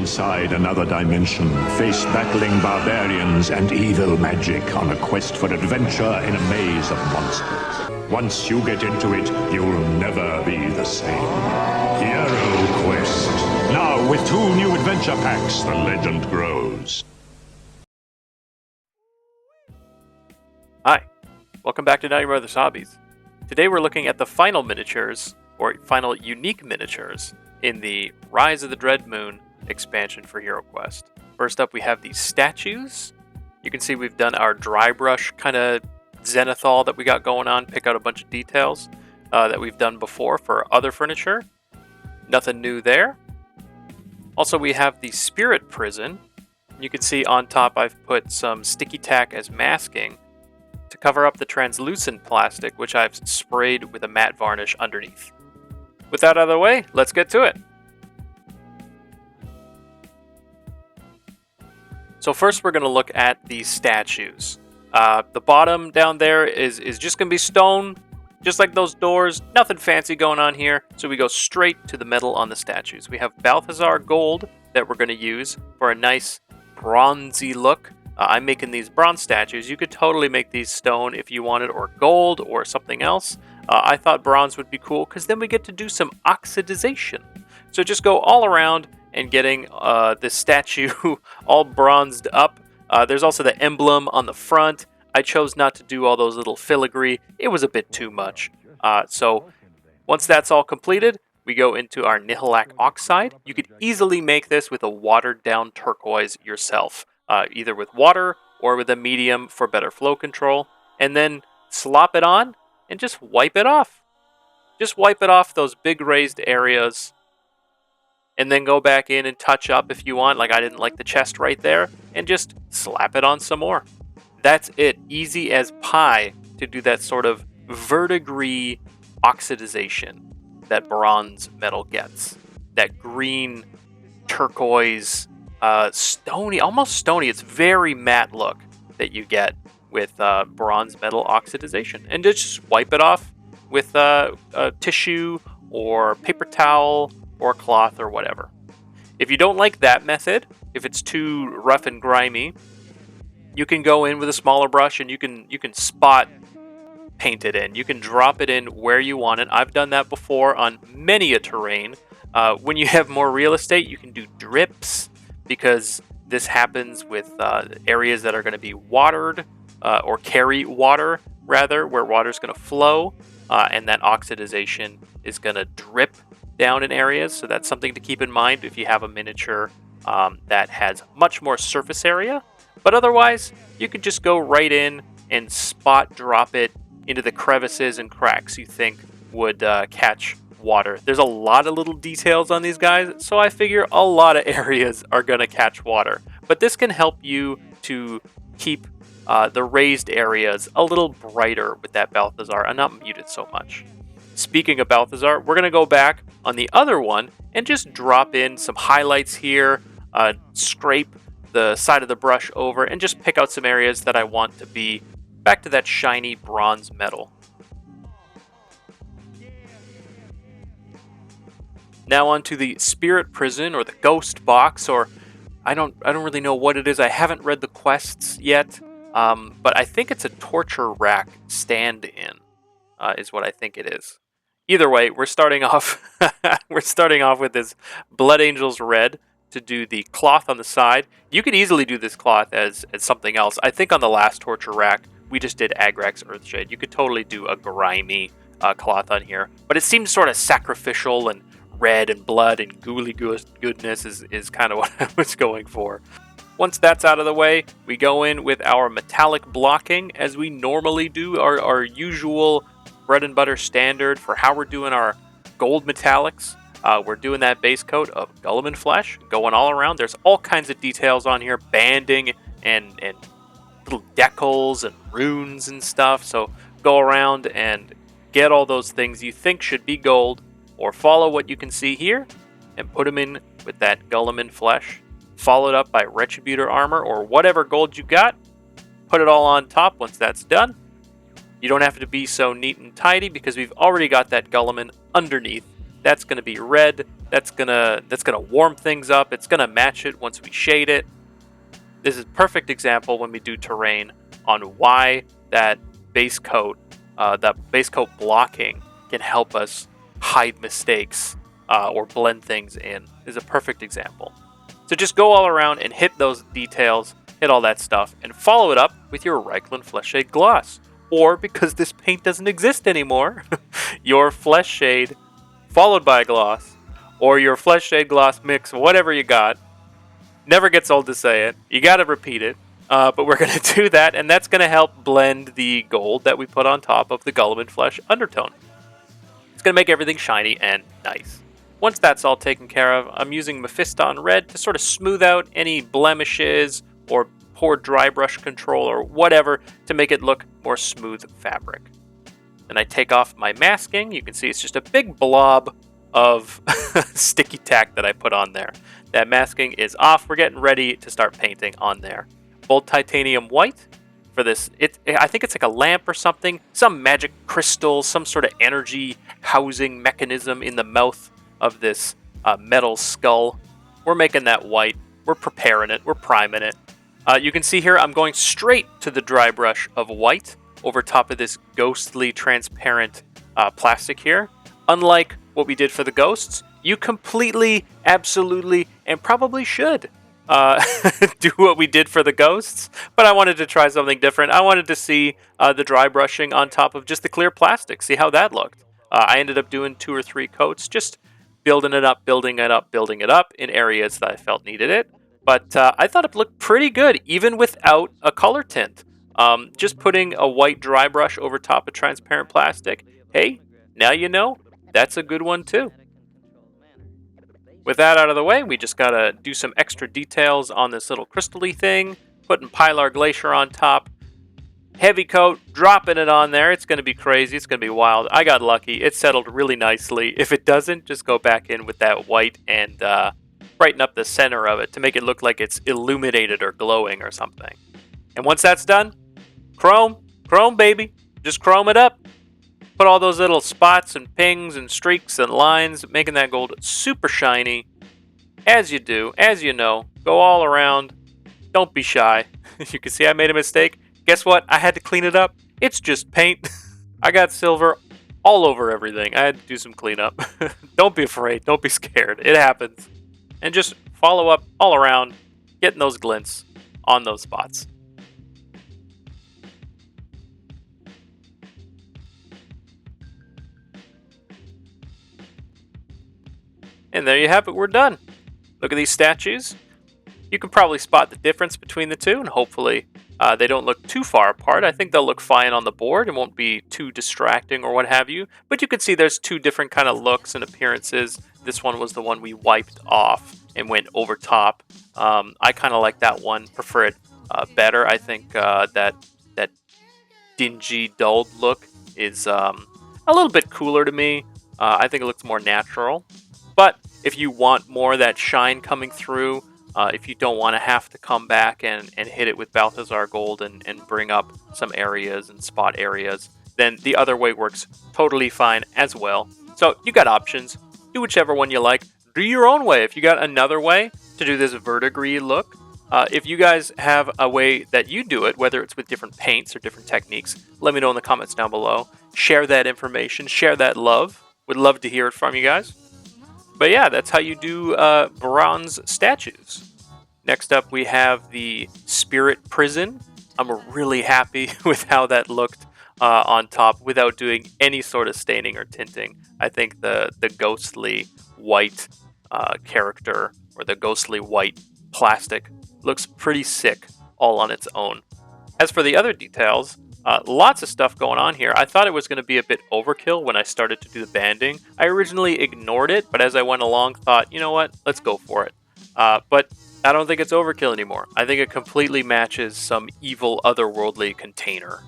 inside another dimension, face battling barbarians and evil magic on a quest for adventure in a maze of monsters. Once you get into it, you'll never be the same. Hero Quest. Now, with 2 new adventure packs, the legend grows. Hi, welcome back to Now Your Mother's Hobbies. Today we're looking at the final miniatures, or final unique miniatures, in the Rise of the Dreadmoon expansion for Hero Quest. First up we have these statues. You can see we've done our dry brush kind of zenithal that we got going on, pick out a bunch of details that we've done before for other furniture. Nothing new there. Also we have the Spirit Prison. You can see on top I've put some sticky tack as masking to cover up the translucent plastic, which I've sprayed with a matte varnish underneath. With that out of the way, let's get to it. So first we're going to look at these statues. The bottom down there is just going to be stone, just like those doors. Nothing fancy going on here. So we go straight to the metal on the statues. We have Balthazar gold that we're going to use for a nice bronzy look. I'm making these bronze statues. You could totally make these stone if you wanted, or gold, or something else. I thought bronze would be cool, because then we get to do some oxidization. So just go all around and getting this statue all bronzed up. There's also the emblem on the front. I chose not to do all those little filigree. It was a bit too much. So once that's all completed, we go into our Nihilak Oxide. You could easily make this with a watered down turquoise yourself. Either with water or with a medium for better flow control, and then slop it on and just wipe it off. Just wipe it off those big raised areas, and then go back in and touch up if you want, like I didn't like the chest right there, and just slap it on some more. That's it. Easy as pie to do that sort of verdigris oxidization that bronze metal gets. That green turquoise stony, almost stony. It's very matte look that you get with bronze metal oxidization, and just wipe it off with a tissue or paper towel or cloth or whatever. If you don't like that method, if it's too rough and grimy, you can go in with a smaller brush and you can spot paint it in. You can drop it in where you want it. I've done that before on many a terrain. When you have more real estate, you can do drips, because this happens with areas that are going to be watered or carry water, rather, where water is going to flow, and that oxidization is going to drip down in areas. So that's something to keep in mind if you have a miniature that has much more surface area. But otherwise, you could just go right in and spot drop it into the crevices and cracks you think would catch water. There's a lot of little details on these guys, so I figure a lot of areas are going to catch water. But this can help you to keep the raised areas a little brighter with that Balthazar and not mute it so much. Speaking of Balthazar, we're going to go back on the other one and just drop in some highlights here, scrape the side of the brush over, and just pick out some areas that I want to be back to that shiny bronze metal. Now on to the Spirit Prison, or the Ghost Box, or I don't really know what it is. I haven't read the quests yet, but I think it's a torture rack stand-in, is what I think it is. Either way, we're starting off. We're starting off with this Blood Angels Red to do the cloth on the side. You could easily do this cloth as something else. I think on the last torture rack we just did Agrax Earthshade. You could totally do a grimy cloth on here, but it seems sort of sacrificial and red and blood and ghouly goodness is kind of what I was going for. Once that's out of the way, we go in with our metallic blocking as we normally do, our usual bread and butter standard for how we're doing our gold metallics. We're doing that base coat of Guilliman flesh, going all around. There's all kinds of details on here, banding and little decals and runes and stuff. So go around and get all those things you think should be gold, or follow what you can see here and put them in with that Guilliman flesh, followed up by Retributor armor or whatever gold you got. Put it all on top once that's done. You don't have to be so neat and tidy because we've already got that Guilliman underneath That's going to be red. That's gonna warm things up. It's going to match it once we shade it. This is a perfect example when we do terrain on why that base coat blocking can help us hide mistakes or blend things in. This is a perfect example. So just go all around and hit those details, hit all that stuff, and follow it up with your Reikland Flesh Shade Gloss. Or, because this paint doesn't exist anymore, your Flesh Shade followed by a gloss, or your Flesh Shade Gloss mix, whatever you got. Never gets old to say it. You got to repeat it. But we're going to do that, and that's going to help blend the gold that we put on top of the Gulliman Flesh undertone. It's going to make everything shiny and nice. Once that's all taken care of, I'm using Mephiston Red to sort of smooth out any blemishes or poor dry brush control or whatever to make it look more smooth fabric. Then I take off my masking. You can see it's just a big blob of sticky tack that I put on there. That masking is off. We're getting ready to start painting on there. Bold titanium white for this. I think it's like a lamp or something. Some magic crystal, some sort of energy housing mechanism in the mouth of this metal skull. We're making that white. We're preparing it. We're priming it. You can see here I'm going straight to the dry brush of white over top of this ghostly transparent plastic here. Unlike what we did for the ghosts, you completely, absolutely, and probably should do what we did for the ghosts, but I wanted to try something different. I wanted to see the dry brushing on top of just the clear plastic, see how that looked. I ended up doing 2 or 3 coats, just building it up in areas that I felt needed it. But I thought it looked pretty good, even without a color tint. Just putting a white dry brush over top of transparent plastic, hey, now you know, that's a good one too. With that out of the way, we just gotta do some extra details on this little crystal-y thing, putting Pilar Glacier on top, heavy coat, dropping it on there. It's gonna be crazy, it's gonna be wild. I got lucky, it settled really nicely. If it doesn't, just go back in with that white and brighten up the center of it to make it look like it's illuminated or glowing or something. And once that's done, chrome baby, just chrome it up. Put all those little spots and pings and streaks and lines, making that gold super shiny. As you do, as you know, go all around. Don't be shy. You can see I made a mistake. Guess what? I had to clean it up. It's just paint. I got silver all over everything. I had to do some cleanup. Don't be afraid. Don't be scared. It happens. And just follow up all around, getting those glints on those spots. And there you have it, we're done. Look at these statues. You can probably spot the difference between the two, and hopefully they don't look too far apart. I think they'll look fine on the board and won't be too distracting or what have you. But you can see there's 2 different kind of looks and appearances. This one was the one we wiped off and went over top. I kind of like that one, prefer it better. I think that dingy, dulled look is a little bit cooler to me. I think it looks more natural. But if you want more of that shine coming through, if you don't want to have to come back and hit it with Balthazar Gold and bring up some areas and spot areas, then the other way works totally fine as well. So you got options. Do whichever one you like. Do your own way. If you got another way to do this verdigris look, if you guys have a way that you do it, whether it's with different paints or different techniques, let me know in the comments down below. Share that information. Share that love. Would love to hear it from you guys. But yeah, that's how you do bronze statues. Next up, we have the Spirit Prison. I'm really happy with how that looked on top without doing any sort of staining or tinting. I think the ghostly white character or the ghostly white plastic looks pretty sick all on its own. As for the other details, lots of stuff going on here. I thought it was going to be a bit overkill when I started to do the banding. I originally ignored it, but as I went along, thought, you know what, let's go for it. But I don't think it's overkill anymore. I think it completely matches some evil, otherworldly container.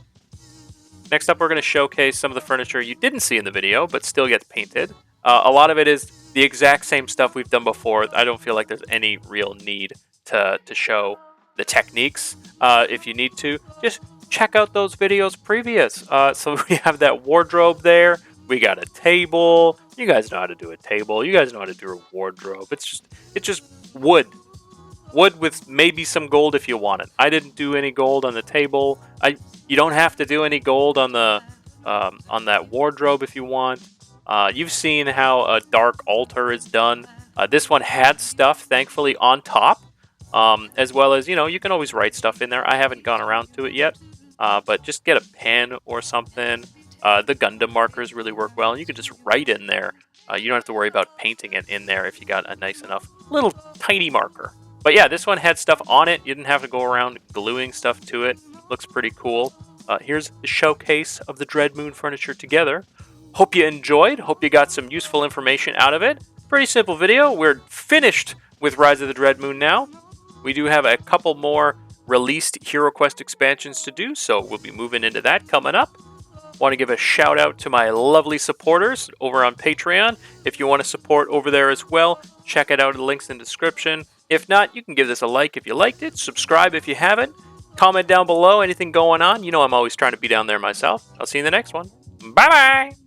Next up, we're going to showcase some of the furniture you didn't see in the video, but still gets painted. A lot of it is the exact same stuff we've done before. I don't feel like there's any real need to show the techniques. If you need to, just check out those videos previous. So we have that wardrobe there We got a table. You guys know how to do a table. You guys know how to do a wardrobe. It's just wood. Wood with maybe some gold if you want it. I didn't do any gold on the table. You don't have to do any gold on the on that wardrobe if you want. You've seen how a dark altar is done. This one had stuff, thankfully, on top, as well as you can always write stuff in there. I haven't gone around to it yet, but just get a pen or something. The Gundam markers really work well. You can just write in there. You don't have to worry about painting it in there if you got a nice enough little tiny marker. But yeah, this one had stuff on it. You didn't have to go around gluing stuff to it. Looks pretty cool. Here's the showcase of the Dreadmoon furniture together. Hope you enjoyed. Hope you got some useful information out of it. Pretty simple video. We're finished with Rise of the Dreadmoon now. We do have a couple more released Hero Quest expansions to do, so we'll be moving into that coming up. Want to give a shout out to my lovely supporters over on Patreon. If you want to support over there as well, check it out. The link's in the description. If not, you can give this a like if you liked it. Subscribe if you haven't. Comment down below anything going on. I'm always trying to be down there myself. I'll see you in the next one. Bye-bye!